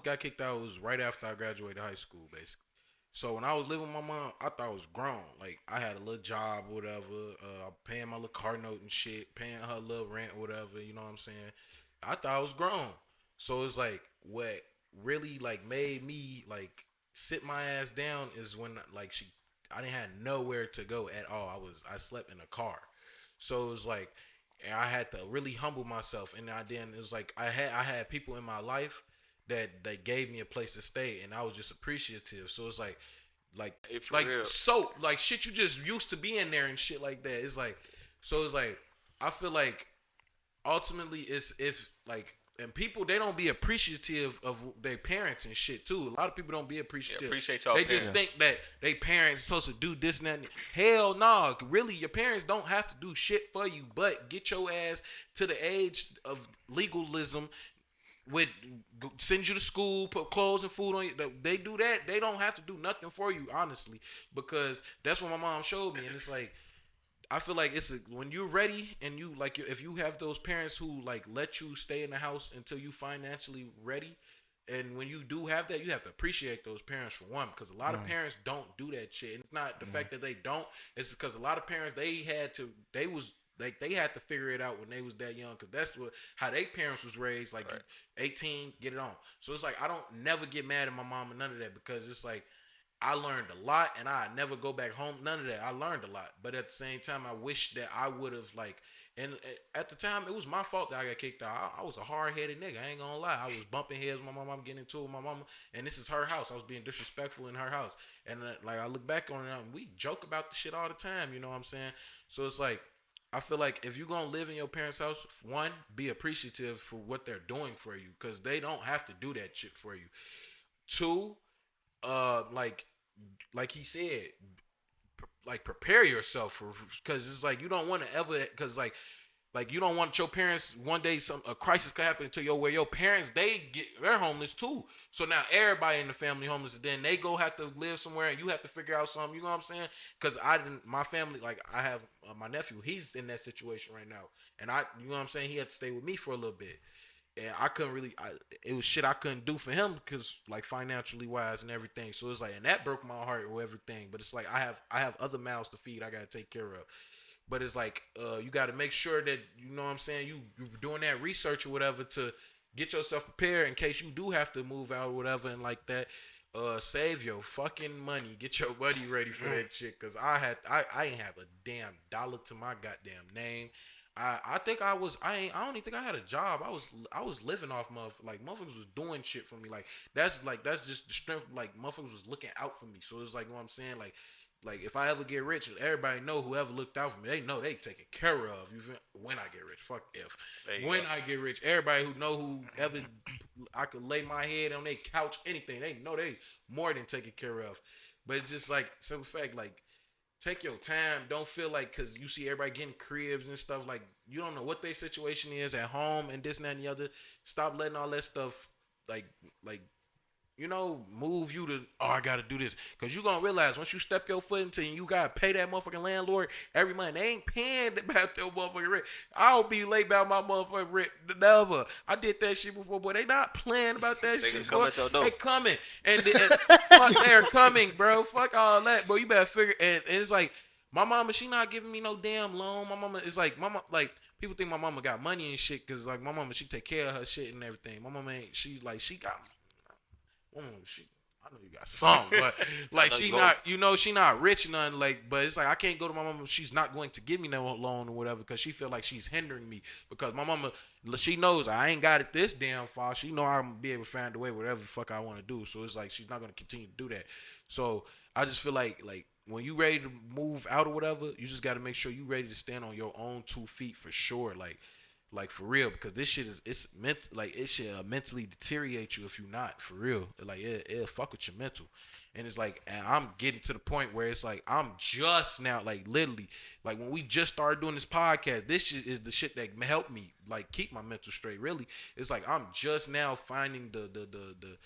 got kicked out. It was right after I graduated high school, basically. So when I was living with my mom, I thought I was grown. Like I had a little job, or whatever. Paying my little car note and shit, paying her little rent, or whatever. You know what I'm saying? I thought I was grown. So it's like what really like made me like sit my ass down is when like I didn't have nowhere to go at all. I slept in a car. So it was like, and I had to really humble myself. And then it was like I had people in my life that gave me a place to stay, and I was just appreciative. So it's like Hey, for like real. so like shit you just used to being there and shit like that. It's like so it's like I feel like ultimately it's like and people they don't be appreciative of their parents and shit too. A lot of people don't be Yeah, appreciative. appreciate y'all They parents. just think that they parents supposed to do this and that. Hell no, really your parents don't have to do shit for you, but get your ass to the age of legalism with send you to school, put clothes and food on you. They do that. They don't have to do nothing for you, honestly, because that's what my mom showed me, and it's like I feel like when you're ready and you like if you have those parents who like let you stay in the house until you financially ready, and when you do have that, you have to appreciate those parents for one because a lot of parents don't do that shit. And it's not the fact that they don't; it's because a lot of parents they had to figure it out when they was that young because that's what how their parents was raised. Like Right. 18, get it on. So it's like I don't never get mad at my mom and none of that because it's like I learned a lot and I never go back home. None of that. I learned a lot. But at the same time, I wish that I would have like and at the time it was my fault that I got kicked out. I was a hard headed nigga. I ain't gonna lie. I was bumping heads with my mom. I'm getting into it with my mama. And this is her house. I was being disrespectful in her house. And like I look back on it, we joke about the shit all the time. You know what I'm saying? So it's like I feel like if you're gonna live in your parents' house, one, be appreciative for what they're doing for you, because they don't have to do that shit for you. Two, like he said, like prepare yourself for because it's like you don't want to ever because like you don't want your parents one day some a crisis could happen to where your parents they're homeless too. So now everybody in the family homeless, and then they go have to live somewhere, and you have to figure out something. You know what I'm saying? Because I didn't my family like I have my nephew. He's in that situation right now, and you know what I'm saying. He had to stay with me for a little bit. And I couldn't really, it was shit I couldn't do for him because like financially wise and everything. So it's like, and that broke my heart or everything. But it's like I have other mouths to feed. I gotta take care of. But it's like you got to make sure that you know what I'm saying. You're doing that research or whatever to get yourself prepared in case you do have to move out or whatever and like that. Save your fucking money. Get your money ready for that shit. Cause I ain't have a damn dollar to my goddamn name. I think I don't even think I had a job. I was living off like motherfuckers was doing shit for me. That's just the strength. Like motherfuckers was looking out for me. So it's like you know what I'm saying. Like if I ever get rich, everybody know whoever looked out for me. They know they taken care of. When I get rich, fuck if. There you When go. I get rich, everybody who know whoever I could lay my head on their couch, anything they know they more than taken care of. But it's just like simple fact, like take your time. Don't feel like because you see everybody getting cribs and stuff. Like you don't know what their situation is at home and this and that and the other. Stop letting all that stuff like like move you to I gotta do this because you gonna realize once you step your foot into and you gotta pay that motherfucking landlord every month. They ain't paying about their motherfucking rent. I'll be late about my motherfucking rent. Never. I did that shit before, boy. They not playing about that They shit. can come Boy. at your door. They coming and fuck, they're coming, bro. Fuck all that, bro. You better figure. And it's like my mama, she not giving me no damn loan. My mama is like like. People think my mama got money and shit because like my mama she take care of her shit and everything. My mama ain't she got she I know you got some, but like know she you not she not rich or nothing like but it's like I can't go to my mama she's not going to give me no loan or whatever because she feel like she's hindering me because my mama she knows I ain't got it this damn far. She know I'm gonna be able to find a way whatever the fuck I want to do. So it's like she's not gonna continue to do that. So I just feel like when you ready to move out or whatever, you just got to make sure you ready to stand on your own 2 feet for sure. Like for real, because this shit it's meant like it should mentally deteriorate you if you're not for real. Like it'll fuck with your mental, and it's like and I'm getting to the point where it's like I'm just now like literally like when we just started doing this podcast, this shit is the shit that helped me like keep my mental straight. Really, it's like I'm just now finding the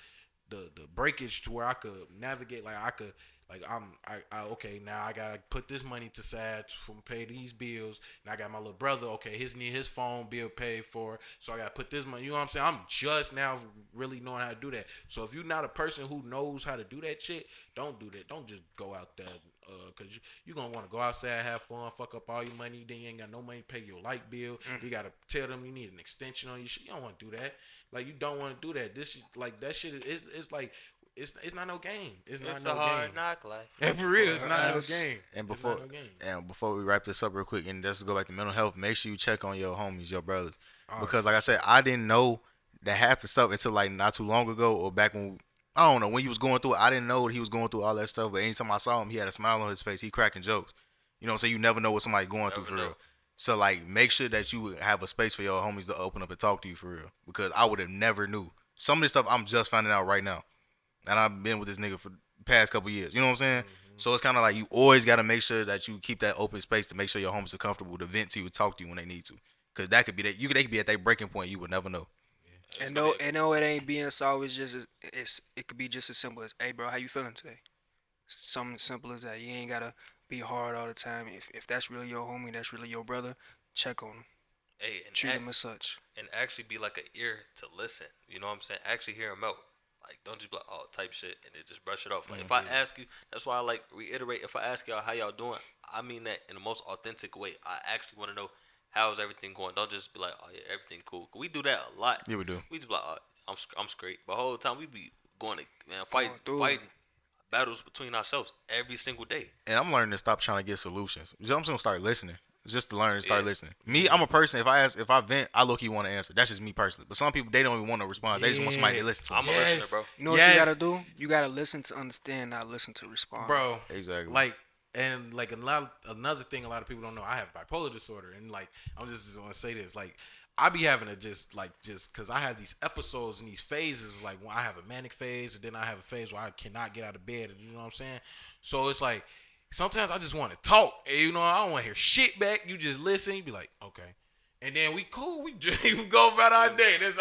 breakage to where I could navigate. Like I could like I okay now I gotta put this money to side from pay these bills. And I got my little brother. Okay, his phone bill paid for, so I gotta put this money. You know what I'm saying? I'm just now really knowing how to do that. So if you're not a person who knows how to do that shit, don't do that. Don't just go out there. Cause you gonna want to go outside, have fun, fuck up all your money. Then you ain't got no money to pay your light bill. You gotta tell them you need an extension on your shit. You don't want to do that. Like you don't want to do that. This like that shit is it's like it's not no game. It's not It's a no game. hard knock life. And for real, it's For not no us. game. And It's not before no game. and before we wrap this up real quick, and let's go back to mental health. Make sure you check on your homies, your brothers, Oh, because like I said, I didn't know that half the stuff until like not too long ago or back when I don't know when he was going through it. I didn't know he was going through all that stuff. But anytime I saw him, he had a smile on his face. He cracking jokes. You know what I'm saying? You never know what somebody going through Never for know. real. So like, make sure that you have a space for your homies to open up and talk to you for real. Because I would have never knew some of this stuff. I'm just finding out right now, and I've been with this nigga for the past couple years. You know what I'm saying? So it's kind of like you always got to make sure that you keep that open space to make sure your homies are comfortable to vent to you, talk to you when they need to. Because that could be that they could be at that breaking point. You would never know. It's And gonna no, be a- and no, it ain't being soft. It's just it could be just as simple as, hey, bro, how you feeling today? Something simple as that. You ain't gotta be hard all the time. If that's really your homie, that's really your brother, check on him, hey, treat him as such. and actually be like an ear to listen. You know what I'm saying? Actually hear him out. Like, don't just be like, oh, type shit, and then just brush it off. Like, if I ask you, that's why I like reiterate. If I ask y'all how y'all doing, I mean that in the most authentic way. I actually want to know how's everything going. Don't just be like, oh yeah, everything cool. 'Cause we do that a lot. Yeah, we do. We just be like, oh, I'm straight. But the whole time we be going to Going through it. fighting battles between ourselves every single day. And I'm learning to stop trying to get solutions. I'm just gonna start listening. Just to learn and start Yeah. listening. Me, I'm a person. If I vent, I low key want to answer. That's just me personally. But some people they don't even want to respond. They just want somebody to listen to. I'm Them. a listener, bro. You know what you gotta do? You gotta listen to understand, not listen to respond. Bro. Exactly. Like and like another thing a lot of people don't know. I have bipolar disorder, and like I'm just want to say this. Like I be having to just because I have these episodes and these phases. Like when I have a manic phase, and then I have a phase where I cannot get out of bed. You know what I'm saying? So it's like sometimes I just want to talk. And, you know, I don't want to hear shit back. You just listen. You be like, okay. And then we cool. We just go about our day. That's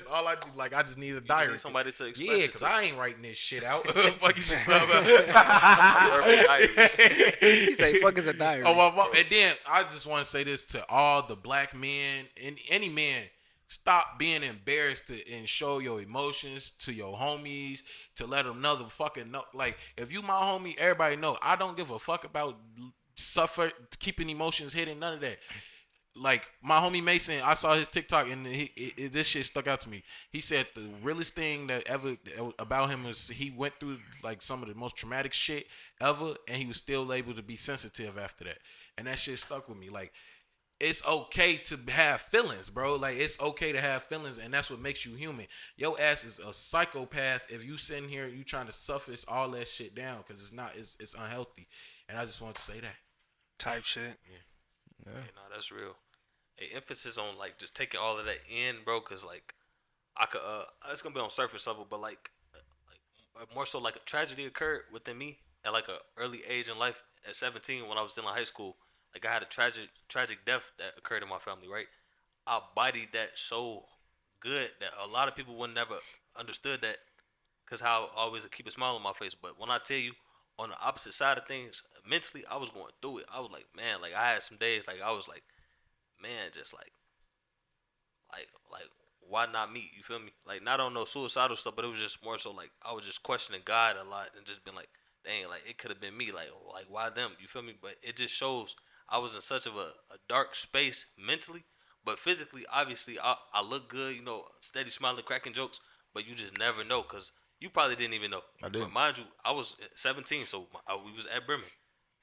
all I do. Like I just need a You just diary. need somebody to express Yeah, it because to. I ain't writing this shit out. Fuck you shit talking Perfect diary. He say, "Fuck is a diary." Oh, well, and then I just want to say this to all the black men and any man: stop being embarrassed and show your emotions to your homies to let them know the fucking know. Like if you my homie, everybody know I don't give a fuck about keeping emotions hidden. None of that. Like my homie Mason, I saw his TikTok and this shit stuck out to me. He said the realest thing that ever about him is he went through like some of the most traumatic shit ever, and he was still able to be sensitive after that. And that shit stuck with me. Like it's okay to have feelings, bro. Like it's okay to have feelings, and that's what makes you human. Your ass is a psychopath if you sitting here you trying to suffice all that shit down because it's not. It's unhealthy. And I just want to say that. Type shit. Yeah, no, that's real. A emphasis on like just taking all of that in, bro. Cause like I could, it's gonna be on surface level, but more so like a tragedy occurred within me at like a early age in life at 17 when I was still in high school. Like I had a tragic death that occurred in my family. Right, I bodied that so good that a lot of people would never understood that. Cause how I always keep a smile on my face. But when I tell you on the opposite side of things, mentally I was going through it. I was like, man, like I had some days like I was like, man, just like why not me? You feel me? Like not on no suicidal stuff, but it was just more so like I was just questioning God a lot and just been like, dang, like it could have been me. Like why them? You feel me? But it just shows I was in such of a dark space mentally, but physically, obviously, I look good. You know, steady smiling, cracking jokes. But you just never know because you probably didn't even know. I didn't. But mind you, I was 17, so we was at Bremen.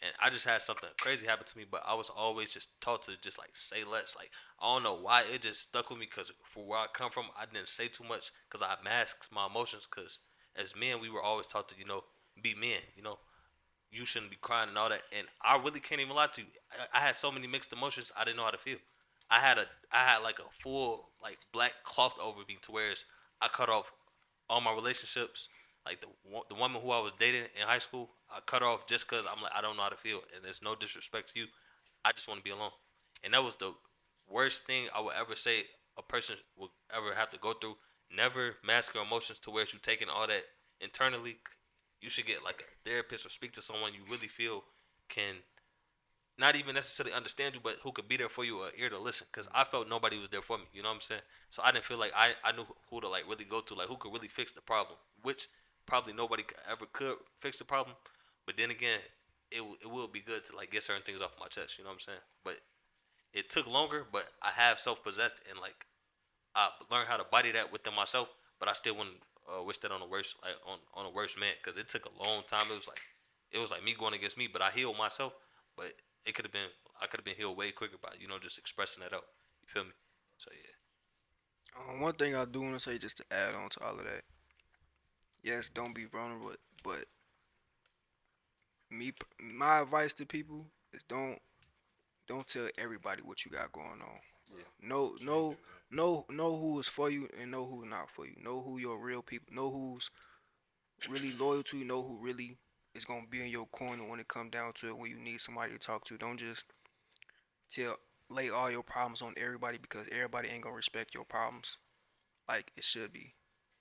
And I just had something crazy happen to me, but I was always just taught to just like say less. Like I don't know why it just stuck with me because for where I come from, I didn't say too much because I masked my emotions. Because as men, we were always taught to be men. You shouldn't be crying and all that. And I really can't even lie to you. I had so many mixed emotions. I didn't know how to feel. I had like a full like black cloth over me to where I cut off all my relationships. Like the woman who I was dating in high school, I cut her off just because I'm like I don't know how to feel, and there's no disrespect to you. I just want to be alone, and that was the worst thing I would ever say a person would ever have to go through. Never mask your emotions to where you taking all that internally. You should get like a therapist or speak to someone you really feel can not even necessarily understand you, but who could be there for you, or ear to listen. Because I felt nobody was there for me. You know what I'm saying? So I didn't feel like I knew who to like really go to, like who could really fix the problem, which probably nobody ever could fix the problem. But then again, it will be good to like get certain things off my chest. You know what I'm saying? But it took longer. But I have self possessed and like I learned how to body that within myself. But I still wouldn't wish that on the worst, like on a worst man, because it took a long time. It was like me going against me, but I healed myself. But I could have been healed way quicker by just expressing that out. You feel me? So yeah. One thing I do want to say, just to add on to all of that, yes, don't be vulnerable, but my advice to people is don't tell everybody what you got going on. Yeah. Know who is for you and know who's not for you. Know who your real people. Know who's really loyal to you. Know who really is gonna be in your corner when it come down to it. When you need somebody to talk to, don't just lay all your problems on everybody, because everybody ain't gonna respect your problems like it should be.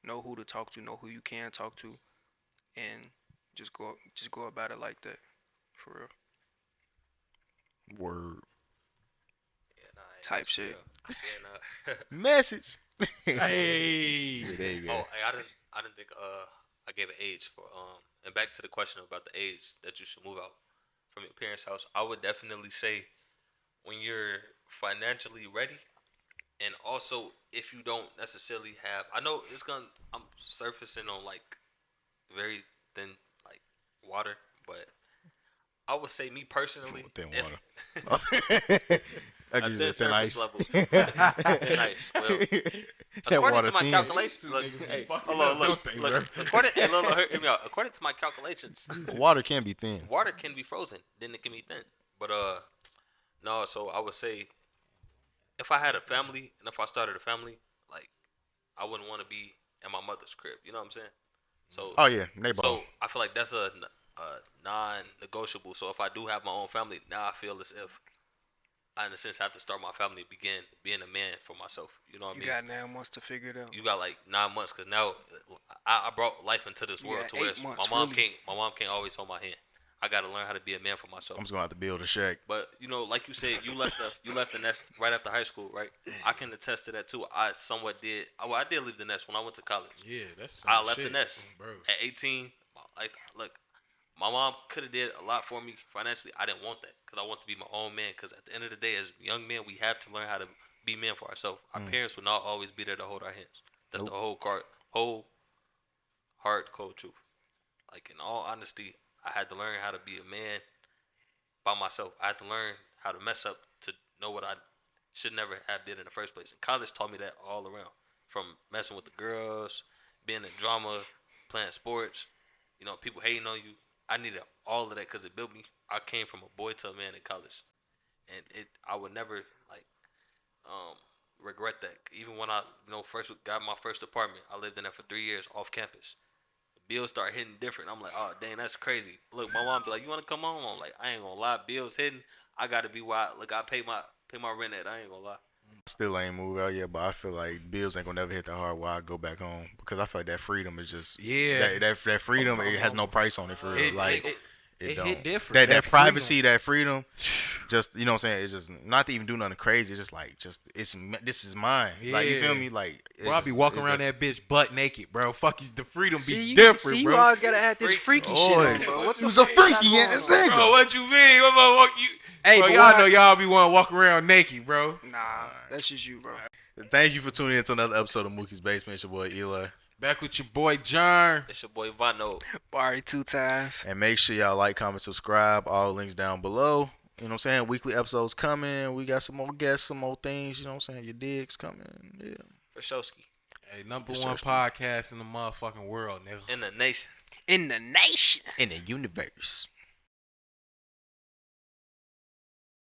Know who to talk to. Know who you can talk to, and just go about it like that, for real. Word. Yeah, nah, Type that's shit. real. Yeah, nah. Message. Hey. Yeah, there you go. Oh, hey, I didn't think I gave an age for and back to the question about the age that you should move out from your parents' house. I would definitely say when you're financially ready, and also if you don't necessarily have, I know I'm surfacing on like very thin like water, but I would say me personally, Thin if water. I a give you thin that thin surface ice. level, thin ice. Well, That according water to my thin. calculations, Two look, niggas be hey, fucking hold on, up, look, don't they, look. bro? According, hey, look, hear me out. According to my calculations, Water can be thin. water can be frozen, then it can be thin. But no. So I would say if I had a family and if I started a family, like I wouldn't want to be in my mother's crib. You know what I'm saying? So Oh yeah, they ball. so I feel like that's a non-negotiable. So if I do have my own family, now I feel as if I, in a sense, have to start my family, begin being a man for myself. You know what I You mean? got 9 months to figure it out. You got like 9 months, because now I brought life into this You world got to where 8 months, really. my mom can't always hold my hand. I got to learn how to be a man for myself. I'm just gonna have to build a shack. But like you said, you left the nest right after high school, right? I can attest to that too. I somewhat did. I did leave the nest when I went to college. Yeah, that's some I left shit, the nest bro. at 18. Like, look, my mom could have did a lot for me financially. I didn't want that because I want to be my own man. Because at the end of the day, as young men, we have to learn how to be men for ourselves. Our parents will not always be there to hold our hands. That's Nope. the whole hard cold truth. Like, in all honesty, I had to learn how to be a man by myself. I had to learn how to mess up to know what I should never have did in the first place. And college taught me that all around. From messing with the girls, being in drama, playing sports, people hating on you. I needed all of that because it built me. I came from a boy to a man in college, and I would never like regret that. Even when I first got my first apartment, I lived in there for 3 years off campus. Bills start hitting different. I'm like, oh dang, that's crazy. Look, my mom be like, you want to come home? I'm like, I ain't gonna lie, bills hitting. I gotta be wild. Look, I pay my rent at. I ain't gonna lie. Still ain't moved out yet, but I feel like bills ain't gonna never hit that hard while I go back home, because I feel like that freedom is just that freedom, it has no price on it for real. It It don't. hit different. That That privacy, that freedom, just what I'm saying. It's just not to even do nothing crazy. It's just like this is mine. Like, you feel Yeah. me? Like, Bro, I be walking around that. that bitch butt naked, bro. Fuck, the freedom See, be you, different, see, bro. you always gotta have this freaky shit on, bro. What You the was a fuck you got freaky going ass on? nigga. Bro, what you mean? What about walk you? Hey, bro, but y'all what know I- y'all be wanting to walk around naked, bro. Nah, that's just you, bro. Thank you for tuning in to another episode of Mookie's Basement. It's your boy Eli. Back with your boy John. It's your boy Vano. Barry 2 times. And make sure y'all like, comment, subscribe. All links down below. You know what I'm saying? Weekly episodes coming. We got some more guests, some more things. You know what I'm saying? Your digs coming. Yeah. For Showski. Hey, number Yes, one sir. podcast in the motherfucking world, nigga. In the nation. In the nation. In the universe.